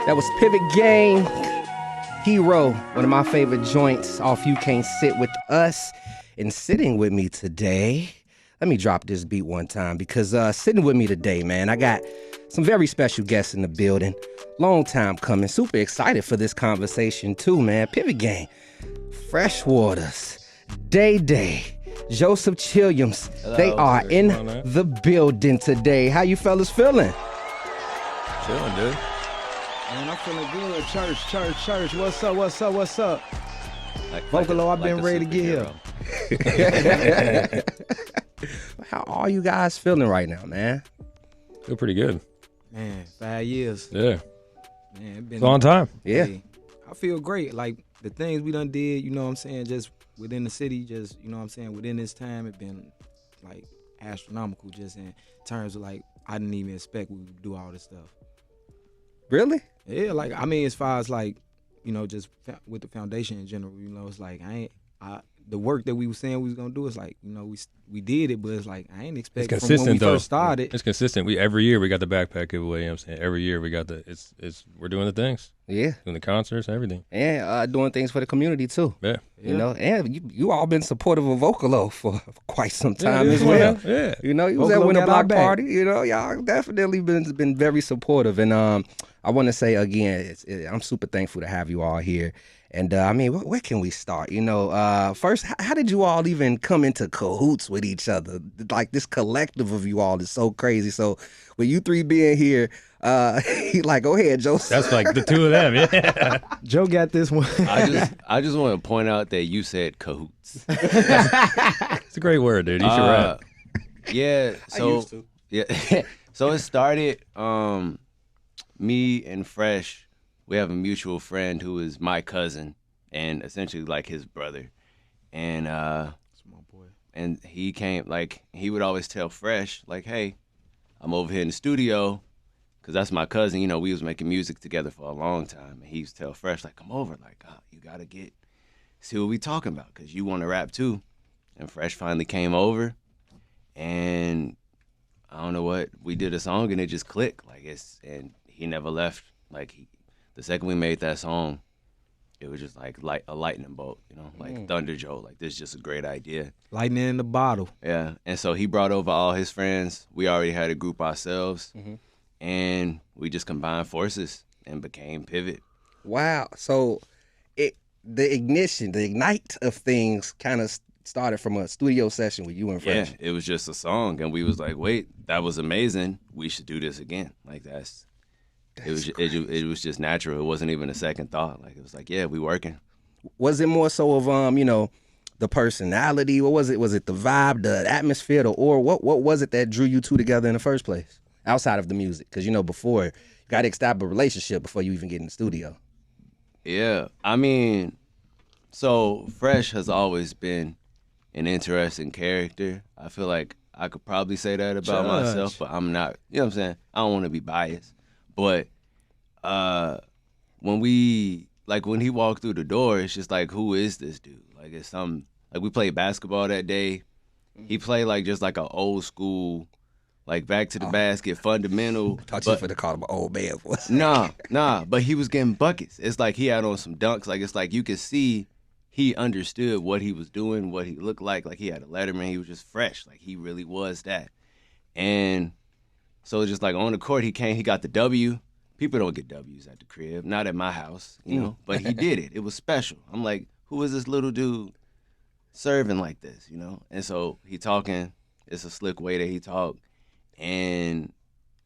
That was Pivot Game, Hero, one of my favorite joints off You Can't Sit With Us. And sitting with me today, let me drop this beat one time because sitting with me today, man, I got some very special guests in the building. Long time coming. Super excited for this conversation too, man. Pivot Game, Frsh Waters, Dae, Joseph Chilliams. Hello, they are in man. the building today. How you fellas feeling? Chilling, dude. Man, I'm feeling good. Church. What's up? Like Vocalo, I've been a ready to get superhero. How are you guys feeling right now, man? Feel pretty good. Man, 5 years. Yeah. Man, it been It's a long time. Yeah. Hey, I feel great. Like the things we done did, you know what I'm saying, just within the city, just, you know what I'm saying, within this time, it been like astronomical just in terms of like, I didn't even expect we would do all this stuff. Really? Yeah, like, I mean, as far as like, you know, just with the foundation in general, you know, it's like, the work that we were saying we was gonna do is like, you know, we did it, but it's like, I ain't expect It's from when we consistent, though. first started. It's consistent. Every year we got the backpack giveaway. You know what I'm saying? Every year we got we're doing the things. Yeah. Doing the concerts, everything. And doing things for the community too. Yeah. You know, and you all been supportive of Vocalo for quite some time Yeah, as well. Yeah. You know, you was at Vocalo Winter got our Block back. Party. You know, y'all definitely been very supportive. And I want to say again, I'm super thankful to have you all here. And I mean, where can we start? You know, first, how did you all even come into cahoots with each other? Like this collective of you all is so crazy. So with you three being here, like, go ahead, Joseph. That's like the two of them. Yeah. Joe got this one. I just want to point out that you said cahoots. It's a great word, dude. You should rap. Yeah. So used to. yeah. So it started. Me and Frsh, we have a mutual friend who is my cousin and essentially like his brother, and Small boy. and he came like he would always tell Frsh like, hey, I'm over here in the studio. Cause that's my cousin, you know. We was making music together for a long time, and he used to tell Frsh like, "Come over, like, you gotta see what we talking about, cause you want to rap too." And Frsh finally came over, and I don't know what we did a song, and it just clicked, like and he never left. Like the second we made that song, it was just like a lightning bolt, you know, like Thunder Joe. Like this is just a great idea. Lightning in the bottle. Yeah, and so he brought over all his friends. We already had a group ourselves. And we just combined forces and became Pivot. Wow. So the ignite of things kind of started from a studio session with you and Yeah, Frsh. it was just a song, and we was like, wait, that was amazing. We should do this again. Like it was just natural. It wasn't even a second thought. Like it was like, yeah, we working. Was it more so of you know, the personality? What was it? Was it the vibe, the atmosphere, or what was it that drew you two together in the first place? Outside of the music, because you know, before you got to establish a relationship before you even get in the studio. Yeah, I mean, so Frsh has always been an interesting character. I feel like I could probably say that about myself, but I'm not. You know what I'm saying? I don't want to be biased, but when he walked through the door, it's just like, who is this dude? Like it's like we played basketball that day. He played like just like an old school, like back to the basket, fundamental. Thought you finna call him an old man. Nah, but he was getting buckets. It's like he had on some dunks. Like it's like you could see he understood what he was doing, what he looked like. Like he had a Letterman. He was just fresh. Like he really was that. And so just like on the court, he got the W. People don't get W's at the crib, not at my house, you know. But he did it. It was special. I'm like, who is this little dude serving like this, you know? And so he talking. It's a slick way that he talked. And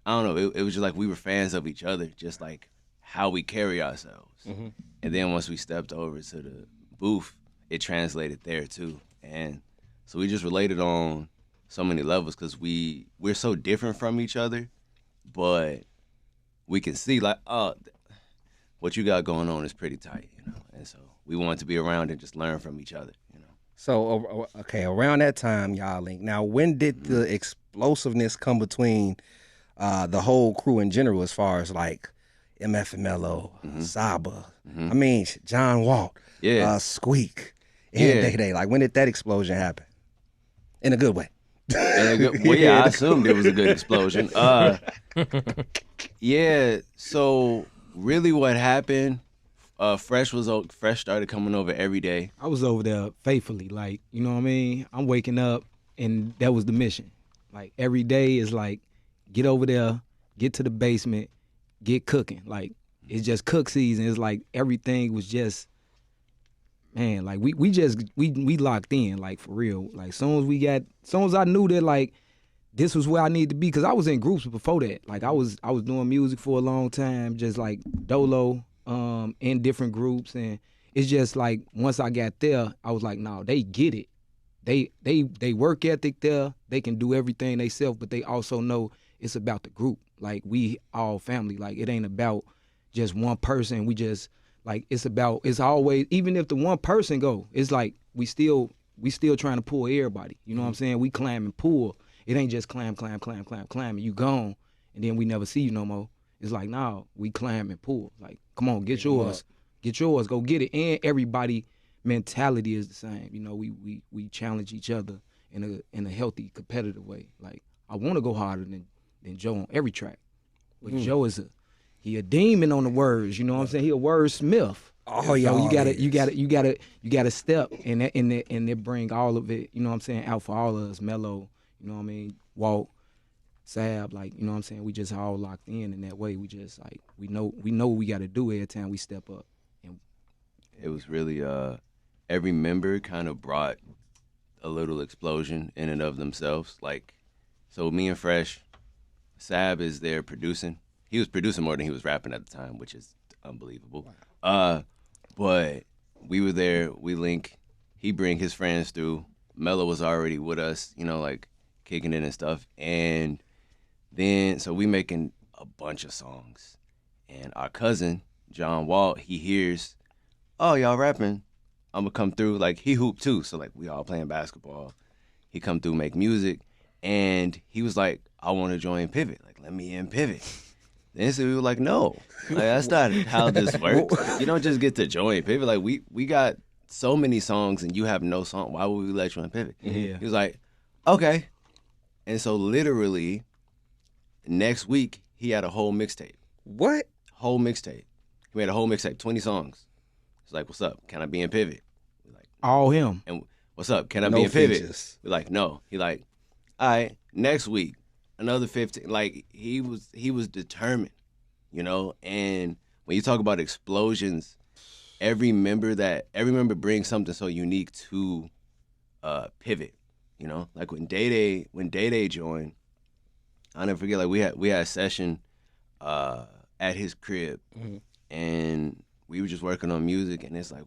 I don't know, it was just like we were fans of each other, just like how we carry ourselves. And then once we stepped over to the booth, it translated there too. And so we just related on so many levels because we're so different from each other, but we can see like, oh, what you got going on is pretty tight, you know? And so we wanted to be around and just learn from each other, you know? So, okay, around that time, y'all linked. Now, when did the explosiveness come between the whole crew in general as far as like MF and Mello, Saba, I mean, John Walt, Yeah. Squeak, and Yeah. Dae? Like, when did that explosion happen? In a good way. Well, yeah, I assumed it was a good explosion. Yeah. So really, what happened? Frsh started coming over every day. I was over there faithfully, like, you know what I mean? I'm waking up, and that was the mission. Like, every day is like, get over there, get to the basement, get cooking. Like, it's just cook season. It's like everything was just, man, like we locked in, like, for real. Like, soon as I knew that, like, this was where I needed to be, because I was in groups before that. Like, I was doing music for a long time, just like dolo, in different groups, and it's just like once I got there, I was like, no, they get it. They work ethic there. They can do everything they self, but they also know it's about the group. Like, we all family. Like, it ain't about just one person. We just, like, it's always, even if the one person go, it's like we still trying to pull everybody. You know what I'm saying? We climb and pull. It ain't just climb, and you gone, and then we never see you no more. It's like, nah, we climb and pull. Like, come on, get yours, go get it. And everybody mentality is the same. You know, we challenge each other in a healthy, competitive way. Like, I want to go harder than Joe on every track, but Joe is he a demon on the words. You know what I'm saying? He a wordsmith. Oh, yeah. So you gotta step and it bring all of it. You know what I'm saying? Out for all of us. Mello. You know what I mean? Walt. Sab, like, you know what I'm saying? We just all locked in that way. We just, like, we know what we got to do every time we step up. And it was really every member kind of brought a little explosion in and of themselves. Like, so me and Frsh, Sab is there producing. He was producing more than he was rapping at the time, which is unbelievable. Wow. But we were there. We link. He bring his friends through. Mello was already with us, you know, like, kicking it and stuff. And then, so we making a bunch of songs. And our cousin, John Walt, he hears, oh, y'all rapping. I'm going to come through. Like, he hooped too. So, like, we all playing basketball. He come through, make music. And he was like, I want to join Pivot. Like, let me in Pivot. Then so we were like, no. Like, that's not how this works. You don't just get to join Pivot. Like, we got so many songs and you have no song. Why would we let you in Pivot? Yeah. He was like, okay. And so literally next week he had a whole mixtape. What? Whole mixtape. He made a whole mixtape, 20 songs. He's like, what's up? Can I be in Pivot? We're like, all him. And what's up? Can I No be in Pivot? features. We're like, no. He like, all right, next week, another 15. Like, he was determined, you know? And when you talk about explosions, every member brings something so unique to Pivot, you know? Like, when Daedae joined, I'll never forget, like, we had a session at his crib, and we were just working on music, and it's like,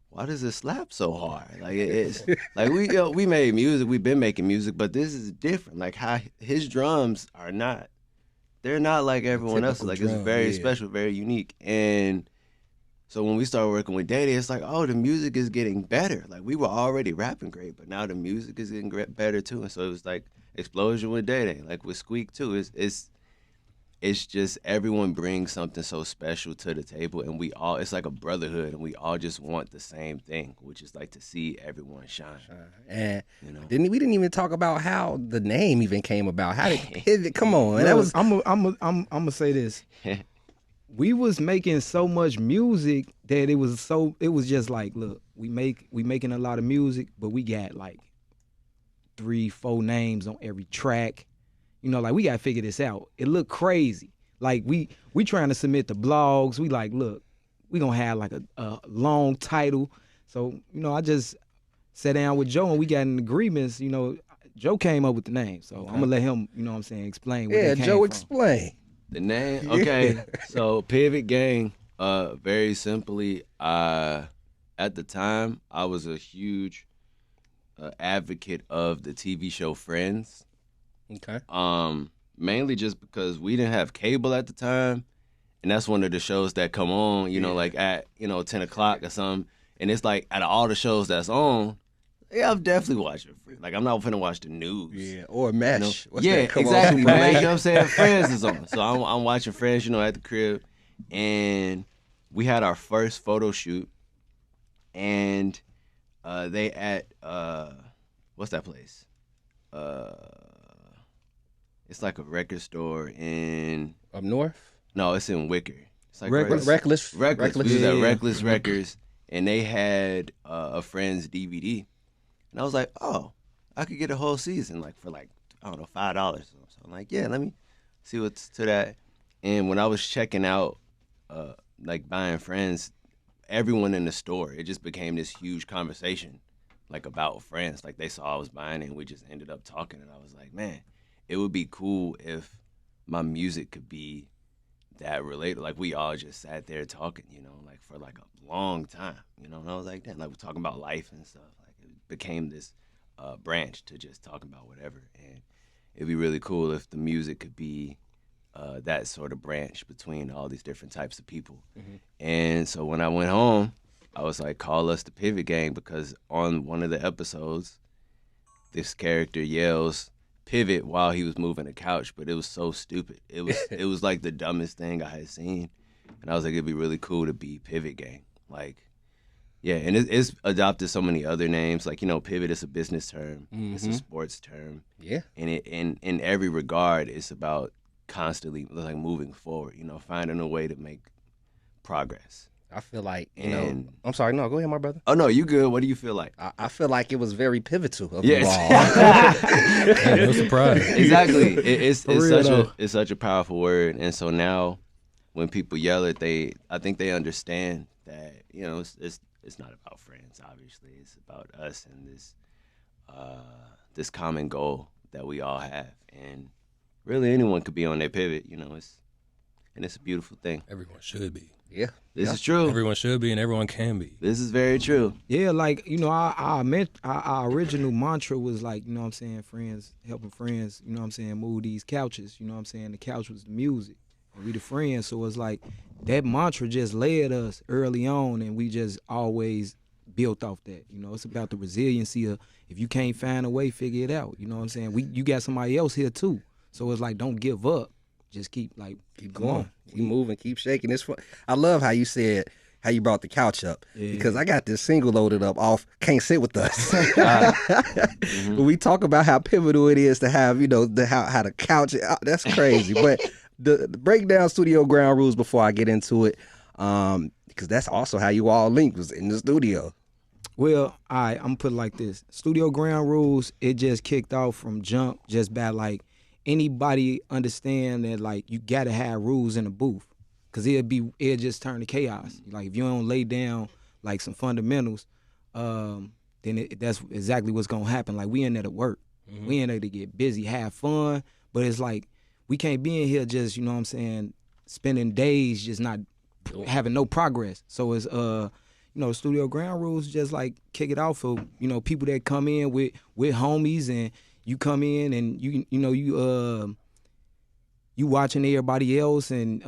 why does it slap so hard? Like, it's like we made music, we've been making music, but this is different. Like, how his drums are not, they're not like everyone else's. Like, it's very special, very unique. And so when we started working with Daedae, it's like, oh, the music is getting better. Like, we were already rapping great, but now the music is getting better too. And so it was like explosion with Daedae, like with Squeak too. It's just everyone brings something so special to the table, and it's like a brotherhood, and we all just want the same thing, which is like to see everyone shine. And you know? we didn't even talk about how the name even came about. How did Pivot? Come on, Look, that was. I'm gonna say this. We was making so much music that it was just like, look, we making a lot of music, but we got like 3-4 names on every track. You know, like, we gotta figure this out. It looked crazy. Like, we trying to submit the blogs. We like, look, we gonna have like a long title. So, you know, I just sat down with Joe and we got in agreements. You know, Joe came up with the name. So I'm gonna let him, you know what I'm saying, explain where Yeah, it came Joe, from. explain. The name, okay. So Pivot Gang, very simply, at the time, I was a huge advocate of the TV show Friends. Okay. Mainly just because we didn't have cable at the time, and that's one of the shows that come on, you know, like at 10 o'clock or something. And it's like, out of all the shows that's on, yeah, I'm definitely watching Friends. Like, I'm not finna watch the news. Yeah, or Mesh. You know? What's Yeah, that? Come on, exactly. Superman. You know what I'm saying? Friends is on, so I'm watching Friends, you know, at the crib, and we had our first photo shoot, and they at what's that place? it's like a record store in Up north? no, it's in Wicker. It's like Reckless? Reckless. Reckless. We was at Yeah. Reckless Records, and they had a friend's DVD, and I was like, oh, I could get a whole season like for like I don't know $5. So I'm like, yeah, let me see what's to that. And when I was checking out, like buying Friends, everyone in the store, it just became this huge conversation, like about Friends. Like they saw I was buying it, and we just ended up talking. And I was like, man, it would be cool if my music could be that related. Like we all just sat there talking, you know, like for like a long time, you know. And I was like, damn, like we're talking about life and stuff. Like it became this branch to just talking about whatever. And it'd be really cool if the music could be that sort of branch between all these different types of people. And so when I went home, I was like, call us the Pivot Gang, because on one of the episodes, this character yells pivot while he was moving a couch, but it was so stupid. It was like the dumbest thing I had seen. And I was like, it'd be really cool to be Pivot Gang. Like, yeah, and it's adopted so many other names. Like, you know, pivot is a business term. It's a sports term. Yeah. And in every regard, it's about constantly like moving forward, you know, finding a way to make progress. I feel like, you know, And- I'm sorry, no, go ahead, my brother. Oh, no, you good. What do you feel like? I feel like it was very pivotal of Yes. you all. Hey, no surprise. Exactly. It's real, though. such a powerful word. And so now when people yell it, I think they understand that, you know, it's not about Friends, obviously. It's about us and this common goal that we all have. And really anyone could be on their pivot, you know, it's a beautiful thing. Everyone should be. Yeah. This is true. Everyone should be, and everyone can be. This is very true. Yeah, like, you know, our original mantra was like, you know what I'm saying, friends, helping friends, you know what I'm saying, move these couches, you know what I'm saying, the couch was the music, and we the friends, so it's like, that mantra just led us early on, and we just always built off that, you know, it's about the resiliency of, if you can't find a way, figure it out, you know what I'm saying, you got somebody else here too, so it's like, don't give up, just keep Keep come going. on. Keep moving, keep shaking. It's fun. I love how you said how you brought the couch up, because I got this single loaded up off Can't Sit With Us. When we talk about how pivotal it is to have, you know, how the couch, that's crazy. But the break down studio ground rules before I get into it, because that's also how you all linked, was in the studio. Well, all right, I'm gonna put it like this. Studio ground rules, it just kicked off from jump, just by like, anybody understand that like you gotta have rules in the booth, cause it'll just turn to chaos. Like if you don't lay down like some fundamentals, then that's exactly what's gonna happen. Like we in there to work, we in there to get busy, have fun, but it's like we can't be in here just, you know what I'm saying, spending days just not having no progress. So it's you know, studio ground rules just like kick it off for, you know, people that come in with homies, and you come in and you watching everybody else, and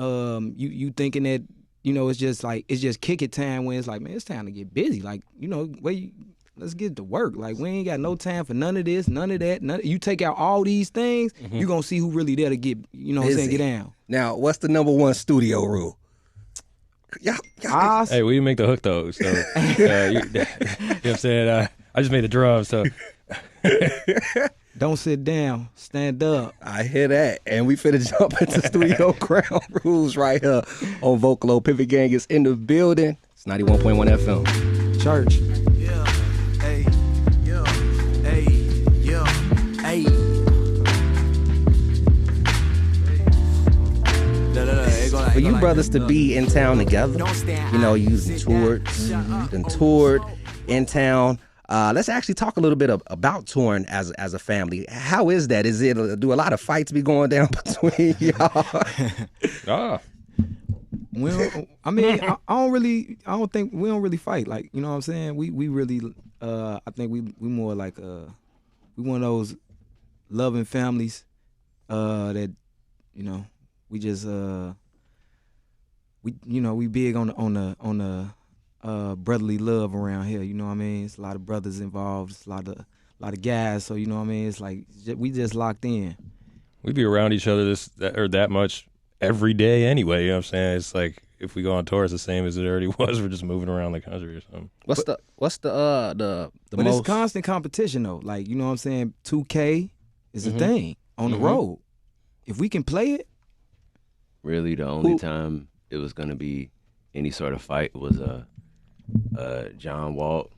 you thinking that, you know, it's just kick it time, when it's like, man, it's time to get busy. Like, you know, let's get to work. Like we ain't got no time for none of this, none of that. You take out all these things, you gonna see who really there to get, you know what I'm saying, get down. Now, what's the number one studio rule? Y'all, Hey, we didn't make the hook though, so you know what I'm saying. I just made the drums, so Don't sit down, stand up. I hear that. And we finna jump into studio ground rules right here on Vocalo. Pivot Gang is in the building. It's 91.1 FM. Church. Yeah, hey, yeah, hey, yeah, hey. For you brothers to be in town together, you know, using toured in town. Let's actually talk a little bit about touring as a family. How is that? Do a lot of fights be going down between y'all? We don't, I mean, I don't think we don't really fight. Like, you know what I'm saying? We really, I think we more like, we one of those loving families, that, you know, we just, we big on the brotherly love around here. You know what I mean? It's a lot of brothers involved. It's a lot of guys. So, you know what I mean? It's like, we just locked in. we be around each other that much every day anyway. You know what I'm saying? It's like if we go on tour, it's the same as it already was. We're just moving around the country or something. What's the But most? it's constant competition though. Like, you know what I'm saying? 2K, is a thing on the road. If we can play it. Really, the only time it was gonna be any sort of fight was John Walt.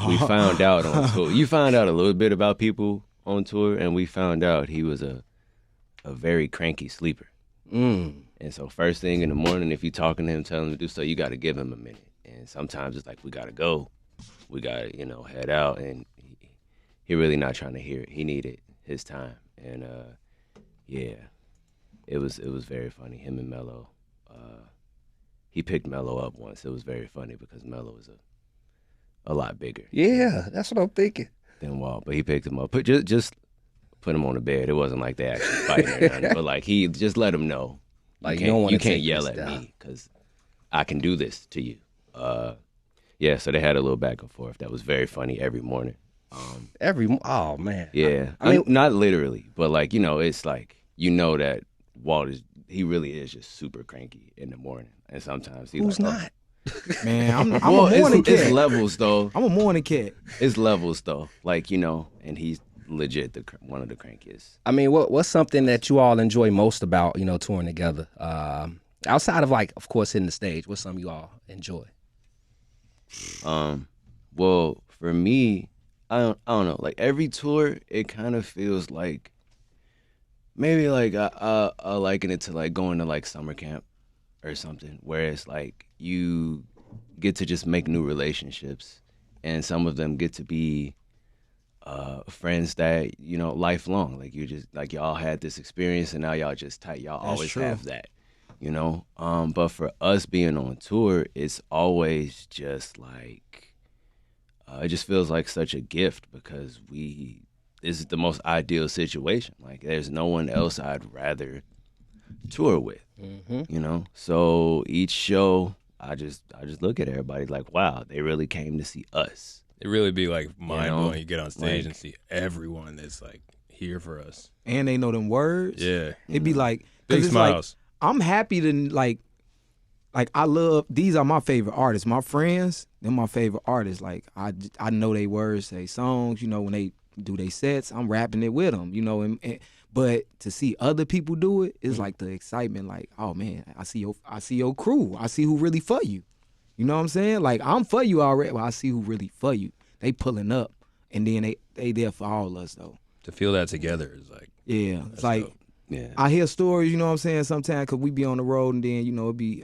We found out on tour. You find out a little bit about people on tour, and we found out he was a very cranky sleeper. And so first thing in the morning, if you're talking to him, telling him to do stuff, you got to give him a minute. And sometimes it's like, we got to go. We got to, head out. And he really not trying to hear it. He needed his time. And, it was very funny. Him and Mello. He picked Mello up once. It was very funny because Mello is a lot bigger. Yeah, that's what I'm thinking. Than Walt. But he picked him up. Just put him on the bed. It wasn't like they actually fighting or nothing. But, like, he just let him know. Like, you can't yell at me because I can do this to you. So they had a little back and forth. That was very funny every morning. Oh, man. Yeah. I mean, not literally, but, like, it's like, that Walt he really is just super cranky in the morning. And sometimes he's Who's like, not? Man, I'm a morning cat. It's levels, though. I'm a morning cat. It's levels, though. Like, and he's legit one of the crankiest. I mean, what's something that you all enjoy most about, touring together? Outside of, like, of course, hitting the stage, what's something you all enjoy? Well, for me, I don't know. Like, every tour, it kind of feels like, maybe, like, I liken it to, like, going to, like, summer camp or something, where it's, like, you get to just make new relationships, and some of them get to be friends that, lifelong. Like, you just, like, y'all had this experience, and now y'all just tight. Y'all That's always true. have that, But for us being on tour, it's always just, like, it just feels like such a gift because this is the most ideal situation. Like, there's no one else I'd rather tour with, So each show, I just look at everybody like, wow, they really came to see us. It really be like mind blowing. You get on stage like, and see everyone that's like here for us. And they know them words. Yeah. It'd be like, Big it's smiles. like, I'm happy to like I love, these are my favorite artists. My friends, they're my favorite artists. Like, I know they words, they songs, when they do they sets, I'm rapping it with them, but to see other people do it, it's like the excitement, like, oh man, I see your crew. I see who really for you. You know what I'm saying? Like, I'm for you already, but I see who really for you. They pulling up, and then they there for all of us, though. To feel that together is like, yeah, it's like, dope. Yeah. I hear stories, you know what I'm saying, sometimes, because we be on the road, and then, it be,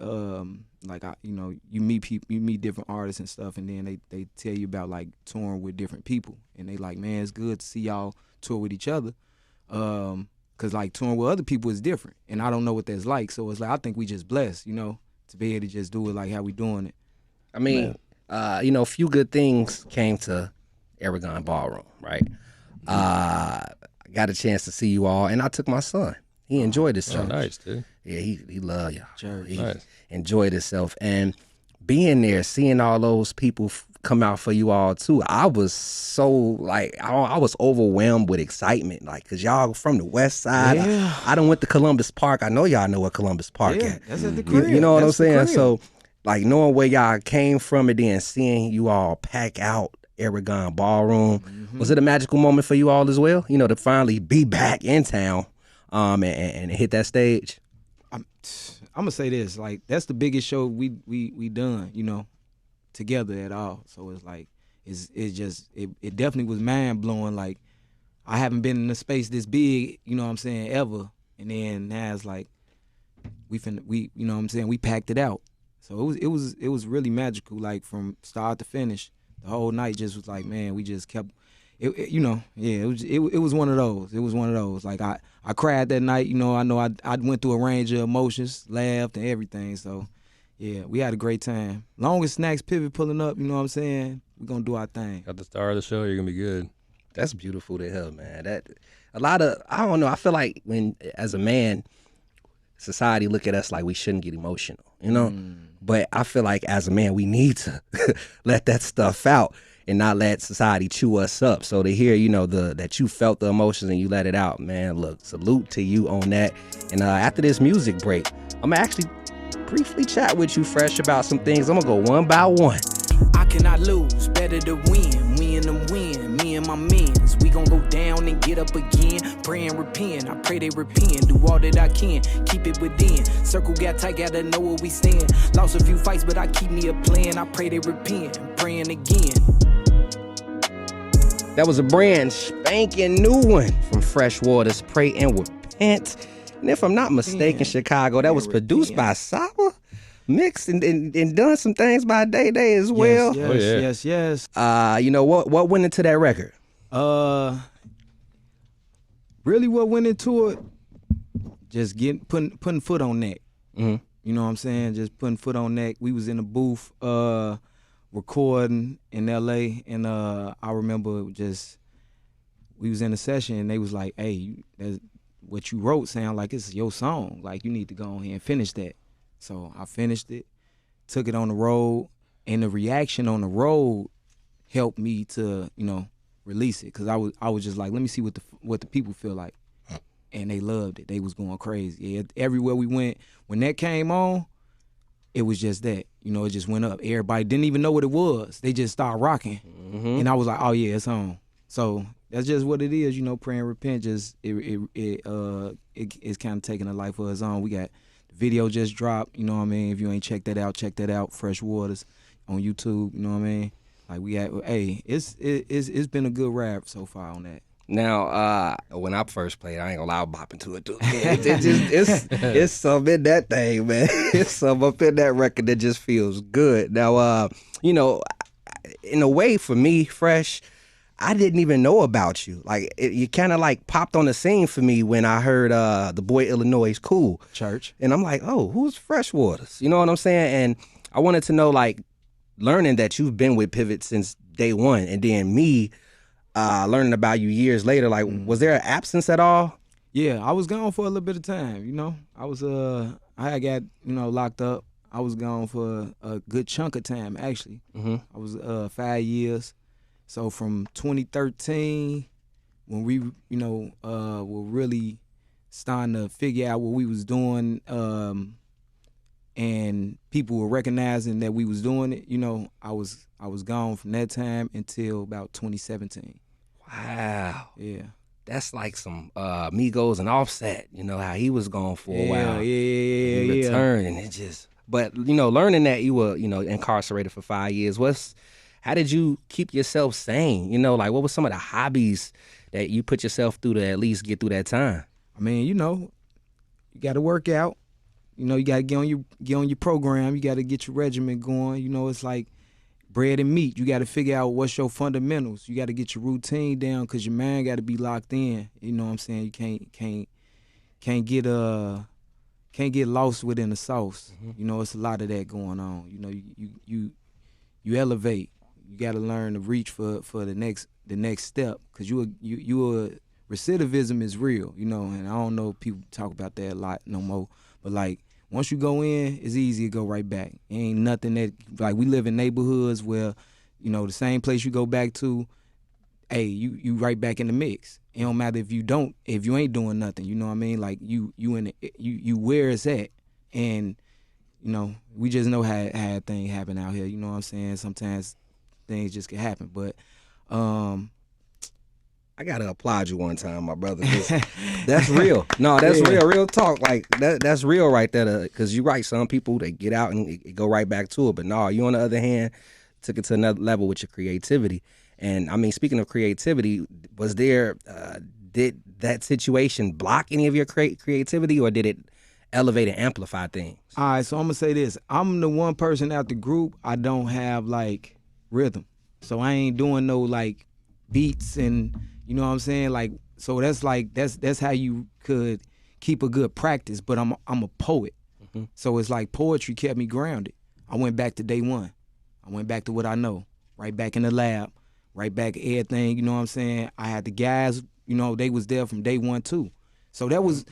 like, you meet people, you meet different artists and stuff, and then they tell you about, like, touring with different people, and they like, man, it's good to see y'all tour with each other, because, like, touring with other people is different, and I don't know what that's like, so it's like, I think we just blessed, to be able to just do it like how we doing it. I mean, a few good things came to Aragon Ballroom, right? I got a chance to see you all, and I took my son. He enjoyed himself. Oh, nice, dude. Yeah, he loved y'all. He Nice. enjoyed himself. And being there, seeing all those people come out for you all, too, I was so, like, I was overwhelmed with excitement, like, because y'all from the west side. Yeah. I done went to Columbus Park. I know y'all know what Columbus Park Yeah, at. that's at the crib. You know what I'm That's the saying? crib. So, like, knowing where y'all came from and then seeing you all pack out Aragon Ballroom, was it a magical moment for you all as well? To finally be back in town and hit that stage? I'm gonna say this, like, that's the biggest show we done, together at all. So it's like, it definitely was mind blowing. Like, I haven't been in a space this big, ever. And then now it's like, we packed it out. So it was really magical. Like, from start to finish, the whole night just was like, man, we just kept. It was one of those. It was one of those. Like, I cried that night. I know I went through a range of emotions, laughed and everything. So, yeah, we had a great time. Long as Snacks Pivot pulling up, you know what I'm saying? We're gonna do our thing. Got the star of the show. You're gonna be good. That's beautiful to hear, man. That a lot of, I don't know, I feel like when, as a man, society look at us like we shouldn't get emotional, But I feel like as a man, we need to let that stuff out and not let society chew us up. So to hear, that you felt the emotions and you let it out, man, look, salute to you on that. And after this music break, I'm going to actually briefly chat with you, Frsh, about some things. I'm going to go one by one. I cannot lose, better to win. Win them win, me and my mans. We gon' go down and get up again. Pray and repent, I pray they repent. Do all that I can, keep it within. Circle got tight, gotta know where we stand. Lost a few fights, but I keep me a plan. I pray they repent, I'm praying again. That was a brand spanking new one from Frsh Waters, Pray and Repent. And if I'm not mistaken, Chicago, that was produced by Saba, mixed and done some things by Daedae as well. Yes. You know, what went into that record? Really what went into it, just putting foot on neck. Mm-hmm. You know what I'm saying? Just putting foot on neck. We was in the booth recording in LA, and I remember we was in a session and they was like, hey, what you wrote sound like it's your song. Like, you need to go ahead and finish that. So I finished it, took it on the road, and the reaction on the road helped me to, you know, release it. Cause I was just like, let me see what the people feel like. And they loved it. They was going crazy. Yeah, everywhere we went, when that came on, it was just that. You know, it just went up. Everybody didn't even know what it was. They just started rocking. Mm-hmm. And I was like, oh yeah, it's on. So that's just what it is, you know, Pray and Repent. Just it's kind of taking a life of its own. We got the video just dropped, you know what I mean? If you ain't check that out, Frsh Waters on YouTube, you know what I mean? Like, we got, hey, it's been a good rap so far on that. Now, when I first played, I ain't gonna lie, I was bopping to it too. It's something in that thing, man. It's something up in that record that just feels good. Now, you know, in a way, for me, Frsh, I didn't even know about you. Like, you kind of like popped on the scene for me when I heard the boy Illinois' Cool Church. And I'm like, oh, who's Frsh Waters? You know what I'm saying? And I wanted to know, like, learning that you've been with Pivot since day one, and then me learning about you years later, like, was there an absence at all? Yeah, I was gone for a little bit of time, you know. I had got, you know, locked up. I was gone for a good chunk of time, actually. Mm-hmm. I was 5 years. So from 2013, when we, you know, were really starting to figure out what we was doing, and people were recognizing that we was doing it, you know, I was gone from that time until about 2017. Wow. Yeah. That's like some Migos and Offset, you know, how he was gone for a while. Yeah. Returned, and it just, but, you know, learning that you were, you know, incarcerated for 5 years, how did you keep yourself sane? You know, like, what were some of the hobbies that you put yourself through to at least get through that time? I mean, you know, you got to work out. You know, you got to get on your program. You got to get your regimen going. You know, it's like bread and meat. You got to figure out what's your fundamentals. You got to get your routine down, because your mind got to be locked in. You know what I'm saying? You can't get lost within the sauce. Mm-hmm. You know, it's a lot of that going on. You know, you elevate. You got to learn to reach for the next step, because recidivism is real. You know, and I don't know if people talk about that a lot no more. But, like, once you go in, it's easy to go right back. Ain't nothing that, like, we live in neighborhoods where, you know, the same place you go back to, hey, you right back in the mix. It don't matter if you ain't doing nothing. You know what I mean? Like, you where it's at. And, you know, we just know how things happen out here. You know what I'm saying? Sometimes things just can happen. But I gotta applaud you one time, my brother. That's real. No, that's real talk. Like, that's real right there. Because you're right. Some people, they get out and it go right back to it. But no, you on the other hand took it to another level with your creativity. And I mean, speaking of creativity, was there did that situation block any of your creativity, or did it elevate and amplify things? All right, so I'm gonna say this: I'm the one person out the group, I don't have like rhythm, so I ain't doing no like beats and. You know what I'm saying? Like, so that's how you could keep a good practice. But I'm a poet, mm-hmm. So it's like poetry kept me grounded. I went back to day one. I went back to what I know. Right back in the lab. Right back at everything. You know what I'm saying? I had the guys. You know, they was there from day one too. So that was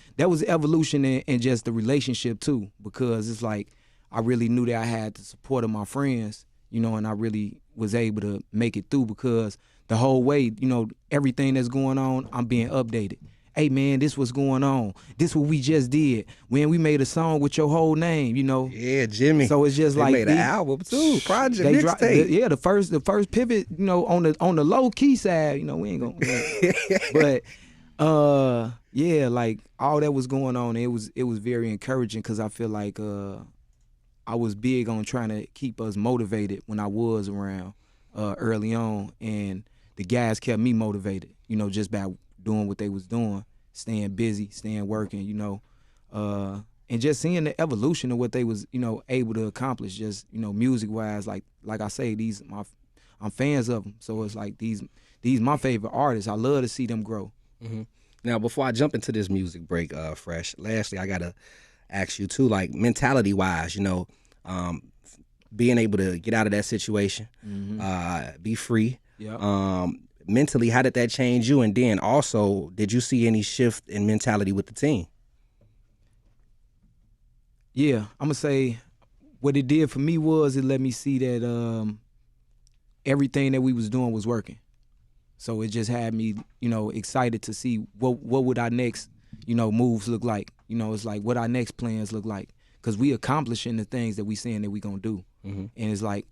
evolution and just the relationship too, because it's like I really knew that I had the support of my friends. You know, and I really was able to make it through, because the whole way, you know, everything that's going on, I'm being updated. hey man, this what's going on. This what we just did. When we made a song with your whole name, you know. Yeah, Jimmy. So it's just they like made an album too, project mixtape. Yeah, the first pivot, you know, on the low key side, you know, we ain't gonna. But yeah, like all that was going on. It was very encouraging because I feel like I was big on trying to keep us motivated when I was around early on, and the guys kept me motivated, you know, just by doing what they was doing, staying busy, staying working, you know, and just seeing the evolution of what they was, you know, able to accomplish, just, you know, music-wise. Like I say, I'm fans of them, so it's like these my favorite artists. I love to see them grow. Mm-hmm. Now, before I jump into this music break, Frsh, lastly, I gotta ask you too, like mentality-wise, you know, being able to get out of that situation, be free. Yeah. Mentally, how did that change you? And then also, did you see any shift in mentality with the team? Yeah, I'm gonna say what it did for me was it let me see that everything that we was doing was working. So it just had me, you know, excited to see what would our next, you know, moves look like. You know, it's like what our next plans look like, because we accomplishing the things that we saying that we gonna do. Mm-hmm. And it's like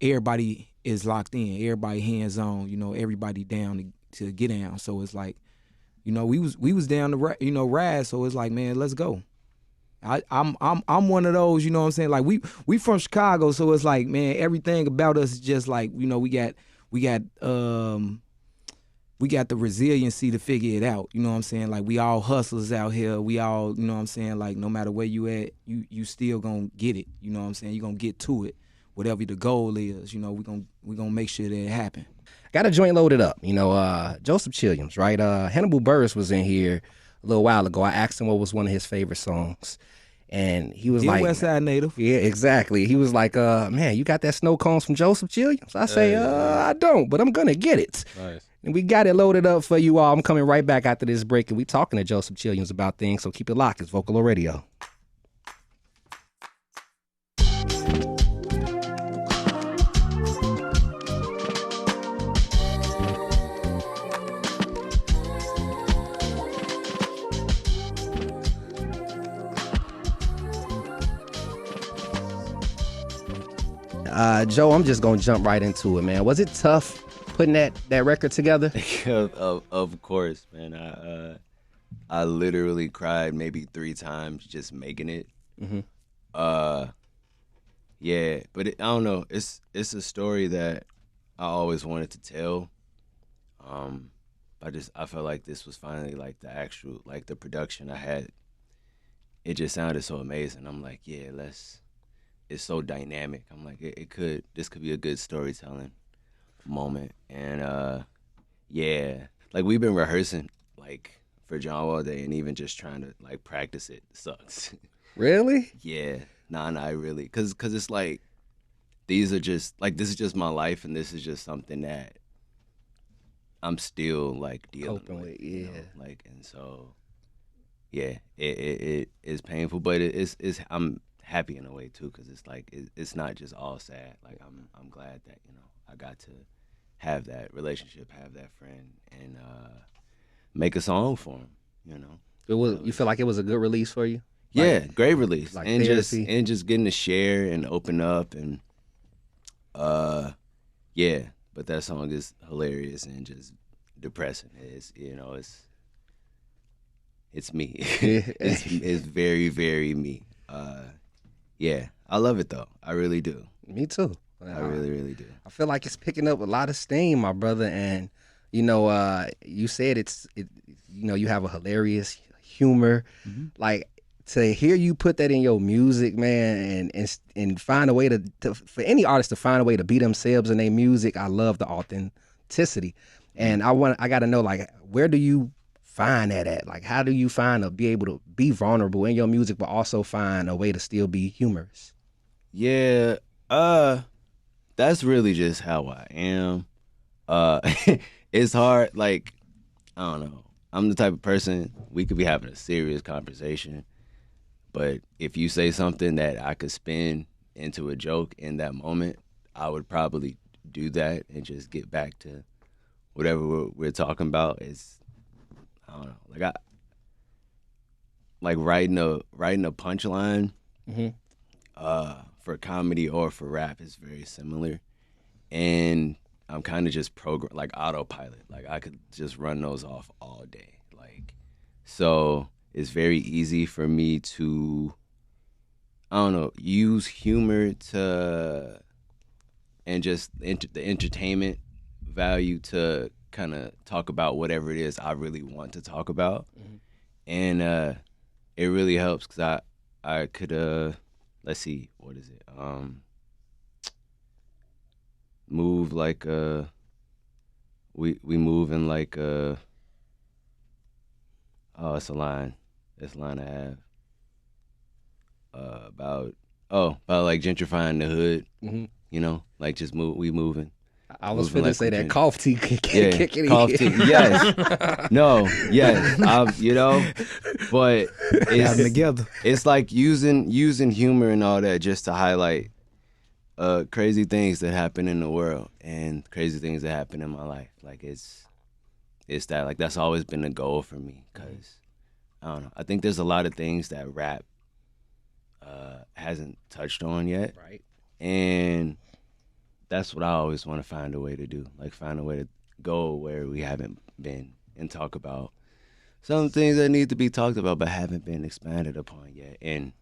everybody is locked in, everybody hands on, you know, everybody down to get down. So it's like, you know, we was down to, you know, ride. So it's like, man, let's go. I'm one of those, you know what I'm saying? Like we from Chicago, so it's like, man, everything about us is just like, you know, we got the resiliency to figure it out. You know what I'm saying? Like we all hustlers out here. We all, you know what I'm saying? Like no matter where you at, you still gonna get it. You know what I'm saying? You gonna get to it. Whatever the goal is, you know, we gonna make sure that it happen. Got a joint loaded up, you know, Joseph Chilliams, right? Hannibal Buress was in here a little while ago. I asked him what was one of his favorite songs. And he was like, West Side native. Yeah, exactly. He was like, man, you got that Snow Cones from Joseph Chilliams? I say, I don't, but I'm going to get it. Nice. And we got it loaded up for you all. I'm coming right back after this break, and we talking to Joseph Chilliams about things, so keep it locked. It's Vocalo Radio. Joe, I'm just gonna jump right into it, man. Was it tough putting that record together? Of course, man. I literally cried maybe 3 times just making it. Mm-hmm. Yeah, but I don't know. It's a story that I always wanted to tell. I felt like this was finally like the actual, like the production I had. It just sounded so amazing. I'm like, yeah, it's so dynamic. I'm like, this could be a good storytelling moment. And yeah, like we've been rehearsing like for John Walt Day, and even just trying to like practice it sucks. Really? Yeah, not really, cause it's like this is just my life, and this is just something that I'm still like dealing with. Yeah. You know? Like, and so yeah, it is painful, but it's I'm happy in a way too, because it's like it's not just all sad. Like I'm glad that, you know, I got to have that relationship, have that friend, and make a song for him. You know, You feel like it was a good release for you? Yeah, great release, like and therapy. just getting to share and open up, and yeah. But that song is hilarious and just depressing. It's, you know, it's me. it's very, very me. Yeah, I love it though. I really do. Me too. I really, really do. I feel like it's picking up a lot of steam, my brother. And you know, you said you know, you have a hilarious humor. Mm-hmm. Like to hear you put that in your music, man, and find a way to for any artist to find a way to be themselves in their music. I love the authenticity, and I got to know, like, where do you find that at? Like, how do you be able to be vulnerable in your music, but also find a way to still be humorous? Yeah, that's really just how I am. It's hard. Like, I don't know. I'm the type of person, we could be having a serious conversation, but if you say something that I could spin into a joke in that moment, I would probably do that and just get back to whatever we're talking about. don't know, like writing a punchline for comedy or for rap is very similar, and I'm kind of just like autopilot. Like I could just run those off all day. Like, so it's very easy for me to, I don't know, use humor to, and just the entertainment value to kind of talk about whatever it is I really want to talk about. And it really helps because I could, let's see, what is it? Move like we move in like oh, it's a line. It's a line I have about like gentrifying the hood. You know, like just we moving. I was finna like say that Virginia. cough tea kicking Cough in. tea. Yes. No. Yes. You know, but Got them it's together. it's like using humor and all that just to highlight crazy things that happen in the world and crazy things that happen in my life. Like it's that, like, that's always been the goal for me, because I don't know, I think there's a lot of things that rap hasn't touched on yet, Right. and that's what I always want to find a way to do, like find a way to go where we haven't been and talk about some things that need to be talked about but haven't been expanded upon yet, and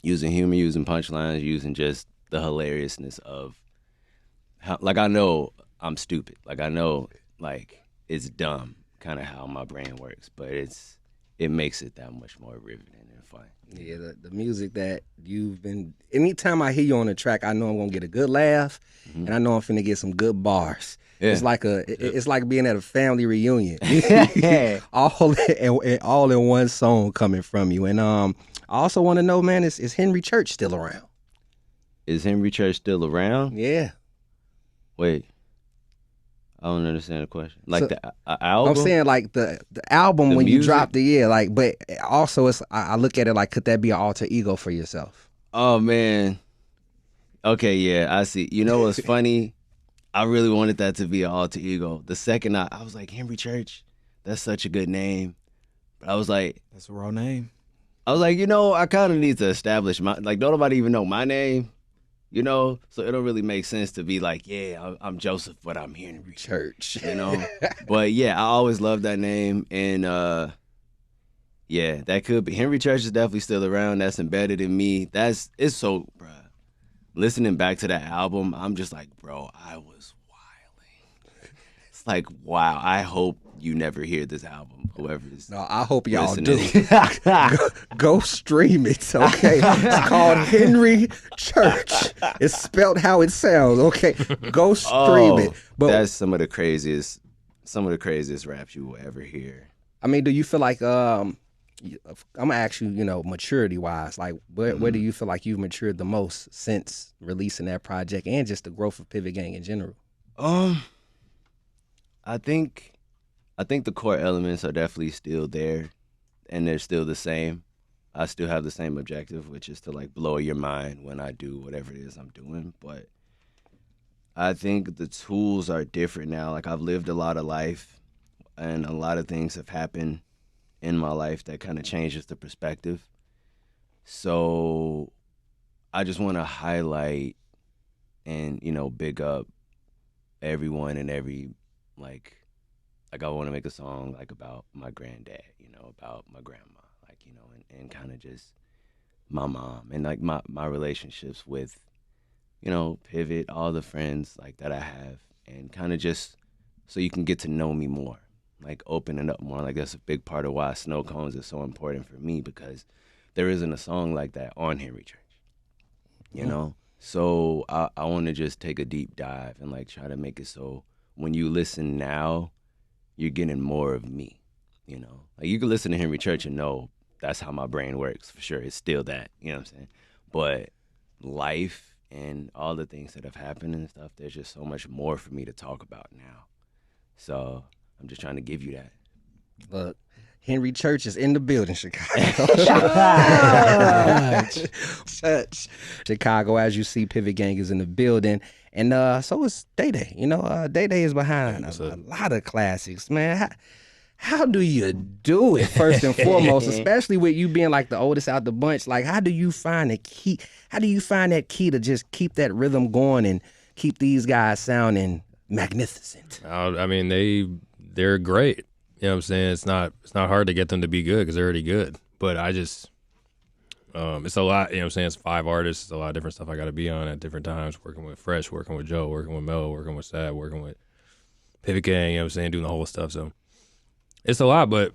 using humor, using punchlines, using just the hilariousness of how, like, I know I'm stupid, like I know, like, it's dumb kind of how my brain works, but it makes it that much more riveting and fun. Yeah, the music that you've been, anytime I hear you on the track, I know I'm gonna get a good laugh, and I know I'm finna get some good bars. Yeah. It's like being at a family reunion. all in one song coming from you. And I also want to know, man, is Henry Church still around? Is Henry Church still around? Yeah. Wait, I don't understand the question. Like, So, the album? I'm saying like the album The when you music? dropped it, yeah. Like, but also I look at it like, could that be an alter ego for yourself? Oh, man. Okay, yeah, I see. You know what's funny? I really wanted that to be an alter ego. The second I was like, Henry Church, that's such a good name. But I was like, That's a raw name. you know, I kind of need to establish my, like, don't nobody even know my name, you know? So it don't really make sense to be like, yeah, I'm Joseph, but I'm Henry Church. you know? But yeah, I always loved that name. And yeah, that could be. Henry Church is definitely still around. That's embedded in me. It's so, bruh. Listening back to that album, I'm just like, bro, I was wilding. It's like, wow, I hope you never hear this album, whoever's No, I hope y'all listening. do. Go stream it, okay? It's called Henry Church. It's spelled how it sounds, okay? Go stream it. But That's some of the craziest raps you will ever hear. I mean, do you feel like I'm gonna ask you, maturity wise, like where do you feel like you've matured the most since releasing that project and just the growth of Pivot Gang in general? I think the core elements are definitely still there, and they're still the same. I still have the same objective, which is to, like, blow your mind when I do whatever it is I'm doing. But I think the tools are different now. Like, I've lived a lot of life, and a lot of things have happened in my life that kind of changes the perspective. So I just want to highlight and, big up everyone and every, like I want to make a song, like, about my granddad, about my grandma, like, and kind of just my mom and, like, my relationships with, Pivot, all the friends, like, that I have, and kind of just so you can get to know me more, like, opening up more. Like, that's a big part of why Snow Cones is so important for me, because there isn't a song like that on Henry Church, you know? So I want to just take a deep dive and, like, try to make it so when you listen now, you're getting more of me, Like, you can listen to Henry Church and know that's how my brain works, for sure. It's still that, you know what I'm saying? But life and all the things that have happened and stuff, there's just so much more for me to talk about now. So I'm just trying to give you that. Look, Henry Church is in the building, Chicago. Church. Chicago, as you see, Pivot Gang is in the building. And so is Daedae. Daedae is behind a lot of classics, man. how do you do it, first and foremost, especially with you being like the oldest out the bunch? Like, how do you find the key? How do you find that key to just keep that rhythm going and keep these guys sounding magnificent? I mean, they're great. You know what I'm saying? It's not hard to get them to be good because they're already good. But I just, it's a lot. You know what I'm saying? It's 5 artists. It's a lot of different stuff I got to be on at different times. Working with Frsh, working with Joe, working with Mel, working with Sad, working with Pivot Gang. You know what I'm saying? Doing the whole stuff. So it's a lot, but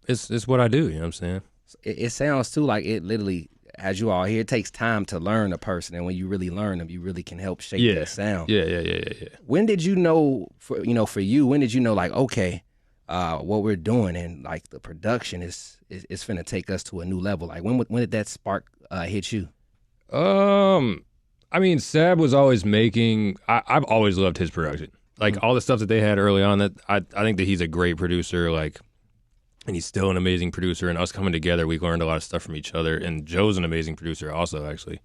it's what I do. You know what I'm saying? It sounds too like it literally, as you all hear, it takes time to learn a person, and when you really learn them, you really can help shape their sound. Yeah. When did you know, for you, when did you know, like, okay, what we're doing and like the production is finna take us to a new level? Like, when did that spark hit you? I mean, Sab was always making. I've always loved his production. Like all the stuff that they had early on. That I think that he's a great producer. Like, and he's still an amazing producer. And us coming together, we learned a lot of stuff from each other. And Joe's an amazing producer also, actually.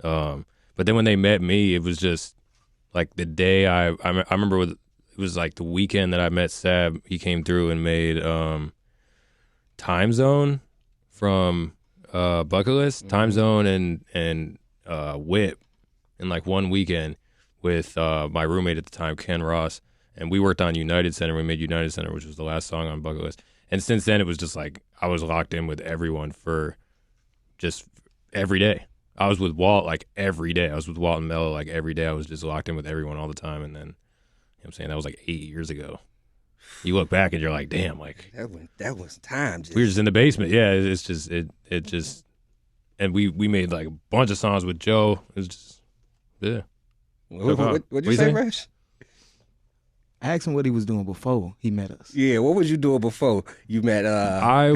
But then when they met me, it was just like the day I remember it was like the weekend that I met Sab. He came through and made Time Zone from Bucket List, Time Zone and Whip in like one weekend with my roommate at the time, Ken Ross. And we worked on United Center. We made United Center, which was the last song on Bucket List. And since then, it was just like I was locked in with everyone for just every day. I was with Walt like every day. I was with Walt and Mello like every day. I was just locked in with everyone all the time. And then, you know what I'm saying, that was like 8 years ago. You look back and you're like, damn, like that was time. We were just in the basement. Yeah, it's just it just, and we made like a bunch of songs with Joe. It was just, yeah. What'd you say, Frsh? I asked him what he was doing before he met us. Yeah, what was you doing before you met? I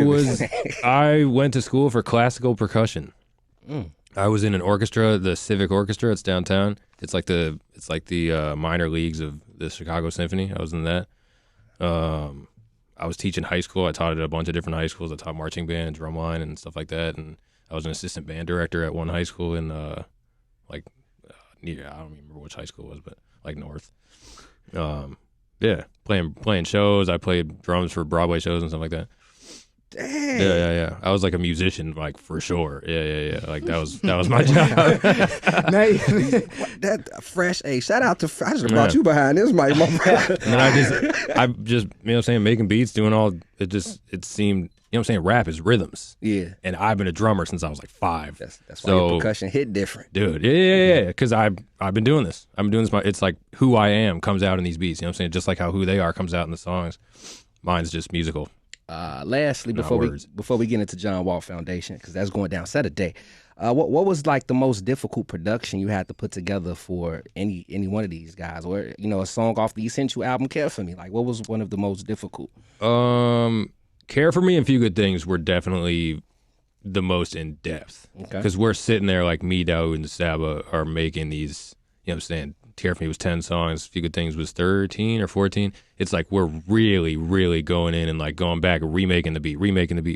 went to school for classical percussion. I was in an orchestra, the Civic Orchestra. It's downtown. It's like the minor leagues of the Chicago Symphony. I was in that. I was teaching high school. I taught at a bunch of different high schools. I taught marching band, drumline, and stuff like that. And I was an assistant band director at one high school in I don't remember which high school it was, but like North. Yeah, playing shows. I played drums for Broadway shows and stuff like that. Dang. Yeah. I was like a musician, like for sure. Yeah. Like that was my job. That Frsh, hey, shout out to I just brought you behind this mic, my brother. And then I just you know what I'm saying, making beats, doing all it seemed, you know what I'm saying, rap is rhythms. Yeah. And I've been a drummer since I was like 5. That's why your percussion hit different. Dude, yeah. Because I've been doing this. It's like who I am comes out in these beats, you know what I'm saying? Just like how who they are comes out in the songs. Mine's just musical. Lastly, before we get into John Walt Foundation, because that's going down Saturday, what was like the most difficult production you had to put together for any one of these guys, or a song off the Essential album, Care for Me? Like, what was one of the most difficult? Care for Me and Few Good Things were definitely the most in depth, because we're sitting there like me, Daoud, and Saba are making these. You know what I'm saying? Care for Me was 10 songs. Few Good Things was 13 or 14. It's like we're really, really going in and like going back and remaking the beat.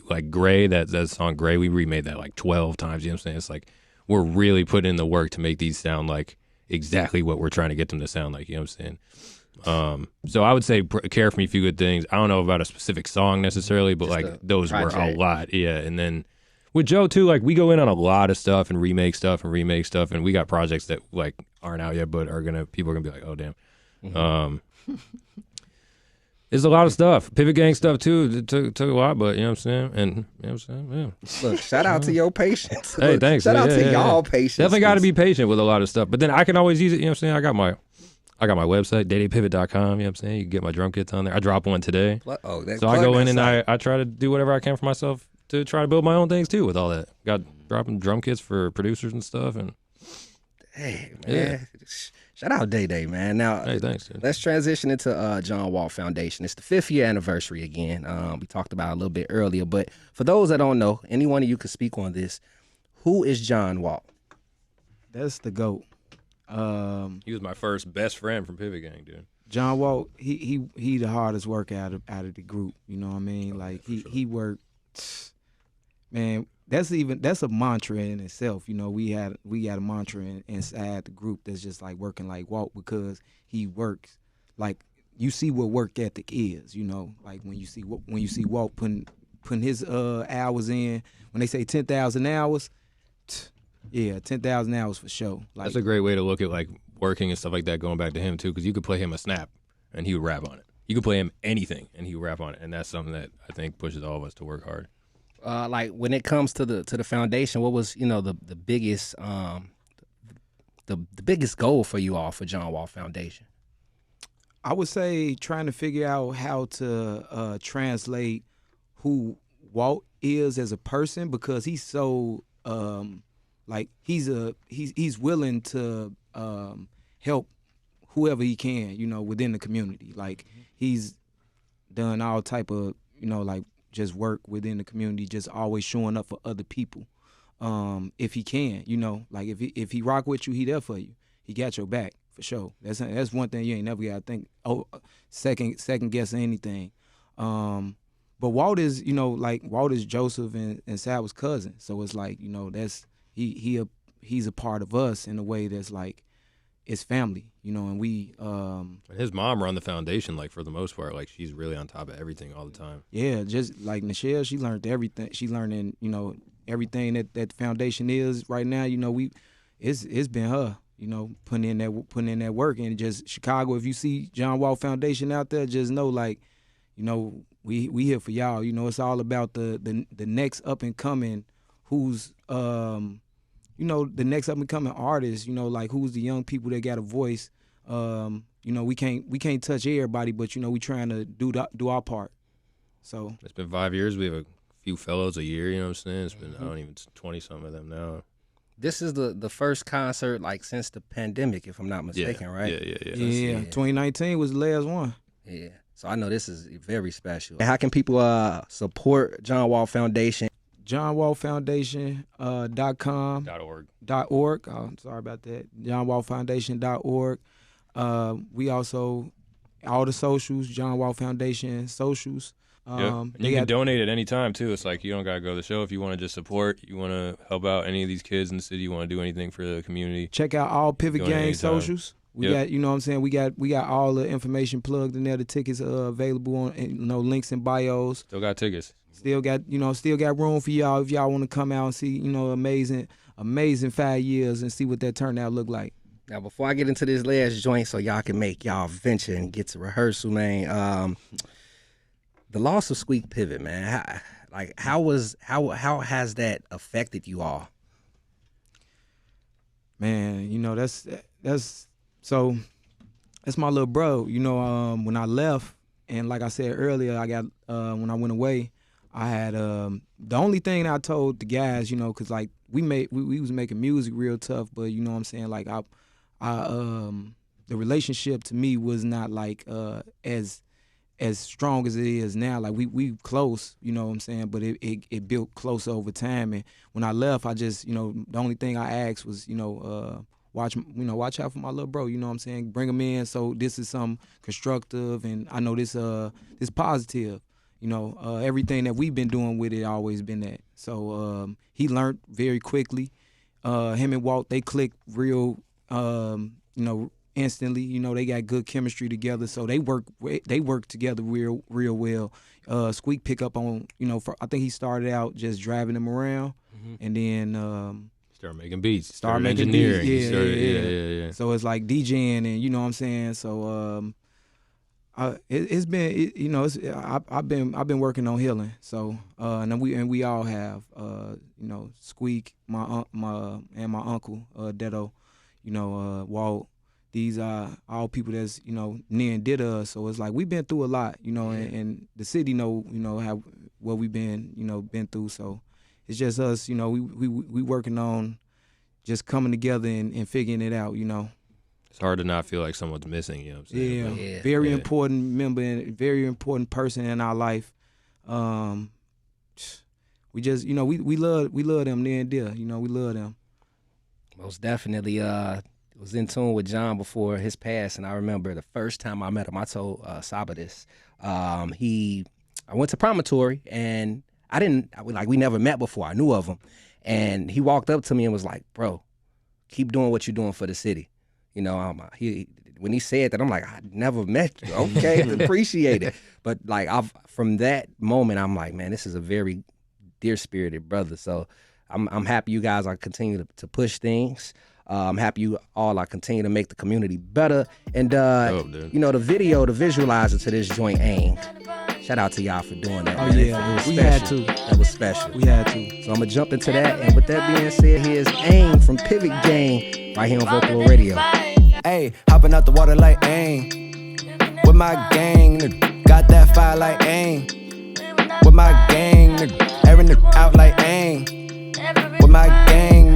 Like Gray, that song Gray, we remade that like 12 times. You know what I'm saying? It's like we're really putting in the work to make these sound like exactly what we're trying to get them to sound like. You know what I'm saying? So I would say Care for Me, Few Good Things. I don't know about a specific song necessarily, but just like those project. Were a lot. Yeah. And then with Joe too, like we go in on a lot of stuff and remake stuff, and we got projects that like aren't out yet, but people are gonna be like, oh damn. Mm-hmm. There's a lot of stuff. Pivot Gang stuff too. It took a lot, but you know what I'm saying? And you know what I'm saying? Yeah. Look, shout out to your patience. Hey, thanks. Shout out to y'all patience. Definitely gotta be patient with a lot of stuff. But then I can always use it, you know what I'm saying? I got my website, daedaePIVOT.com, you know what I'm saying? You can get my drum kits on there. I drop one today. So I go in and I try to do whatever I can for myself to try to build my own things too with all that. Got dropping drum kits for producers and stuff. And hey, man. Yeah. Shout out Day, man. Now, hey, thanks, dude. Let's transition into John Walt Foundation. It's the 5th year anniversary again. We talked about it a little bit earlier, but for those that don't know, any one of you could speak on this. Who is John Walt? That's the GOAT. He was my first best friend from Pivot Gang, dude. John Walt, he the hardest worker out of the group. You know what I mean? Like he worked. Man, that's a mantra in itself. You know, we had a mantra inside the group that's just like working like Walt, because he works like, you see what work ethic is, you know, like when you see Walt putting his hours in. When they say 10,000 hours, yeah, 10,000 hours for sure. Like, that's a great way to look at like working and stuff like that. Going back to him too, because you could play him a snap and he would rap on it. You could play him anything and he would rap on it, and that's something that I think pushes all of us to work hard. Like when it comes to the foundation, what was the biggest the biggest goal for you all for John Walt Foundation? I would say trying to figure out how to translate who Walt is as a person, because he's so like he's willing to help whoever he can, you know, within the community. Like he's done all type of, you know, like just work within the community, just always showing up for other people. If he can, you know, like if he rock with you, he there for you. He got your back for sure. That's one thing you ain't never got to think. Second guess anything. But Walt is, you know, like Walt is Joseph and Sal's cousin, so it's like, you know, that's he's a part of us in a way that's like it's family, you know, and we. And his mom run the foundation, like for the most part, like she's really on top of everything all the time. Yeah, just like Nichelle, she learned everything. She learning, you know, everything that the foundation is right now. You know, it's been her, you know, putting in that work. And just Chicago, if you see John Walt Foundation out there, just know, like, you know, we here for y'all. You know, it's all about the next up and coming, who's you know, the next up and coming artists. You know, like who's the young people that got a voice. You know, we can't touch everybody, but you know, we trying to do our part. So it's been 5 years. We have a few fellows a year. You know what I'm saying? It's been I don't even 20 some of them now. This is the first concert like since the pandemic, if I'm not mistaken, right? Yeah. 2019 was the last one. Yeah. So I know this is very special. How can people support John Walt Foundation? JohnWaltFoundation.com. .org. Oh, sorry about that. JohnWaltFoundation.org. We also, all the socials, John Walt Foundation socials. You can donate at any time too. It's like you don't gotta go to the show if you want to just support. You want to help out any of these kids in the city. You want to do anything for the community. Check out all Pivot Gang socials. We got, you know what I'm saying. We got all the information plugged in there. The tickets are available on, you know, links in bios. Still got tickets. Still got room for y'all if y'all want to come out and see, you know, amazing 5 years and see what that turnout look like. Now, before I get into this last joint, so y'all can make y'all venture and get to rehearsal, man. The loss of Squeak Pivot, man. How has that affected you all? Man, you know, that's my little bro. You know, when I left, and like I said earlier, I got when I went away, I had the only thing I told the guys, you know, cause like we was making music real tough, but you know what I'm saying, like I the relationship to me was not like as strong as it is now. Like we close, you know what I'm saying, but it built closer over time. And when I left, I just, you know, the only thing I asked was, you know, watch out for my little bro, you know what I'm saying? Bring him in, so this is some constructive, and I know this positive. You know, everything that we've been doing with it always been that. So he learned very quickly. Him and Walt, they clicked real, you know, instantly. You know, they got good chemistry together, so they work together real well. Squeak pick up on, you know, I think he started out just driving him around, and then start making beats, start making engineering. Beats. Yeah. So it's like DJing, and you know what I'm saying. So it's been, you know, I've been working on healing. So and we all have, you know, Squeak, my uncle Dedo, you know, Walt. These are all people that's, you know, near and dear to us. So it's like we've been through a lot, you know, and the city know, you know, how what we've been through. So it's just us, you know, we working on just coming together and figuring it out, you know. It's hard to not feel like someone's missing, you know what I'm saying? Yeah. Very important member and very important person in our life. We just, you know, we love them near and dear, you know, we love them. Most definitely. Was in tune with John before his pass, and I remember the first time I met him, I told Saba this. I went to Promontory, and we never met before. I knew of him, and he walked up to me and was like, "Bro, keep doing what you're doing for the city." You know, when he said that, I'm like, I never met you. Okay, appreciate it. But like from that moment, I'm like, man, this is a very dear spirited brother. So I'm happy you guys are continuing to push things. I'm happy you all are continuing to make the community better. And you know, the visualizer to this joint, AIM. Shout out to y'all for doing that. Oh man. yeah, it was we special. had to. That was special. We had to. So I'm gonna jump into that. And with that being said, here's AIM from Pivot Gang right here on Vocalo Radio. Hey, hopping out the water like AIM. With my gang, nigga, got that fire like AIM. With my gang, nigga, airing it out like AIM. With my gang,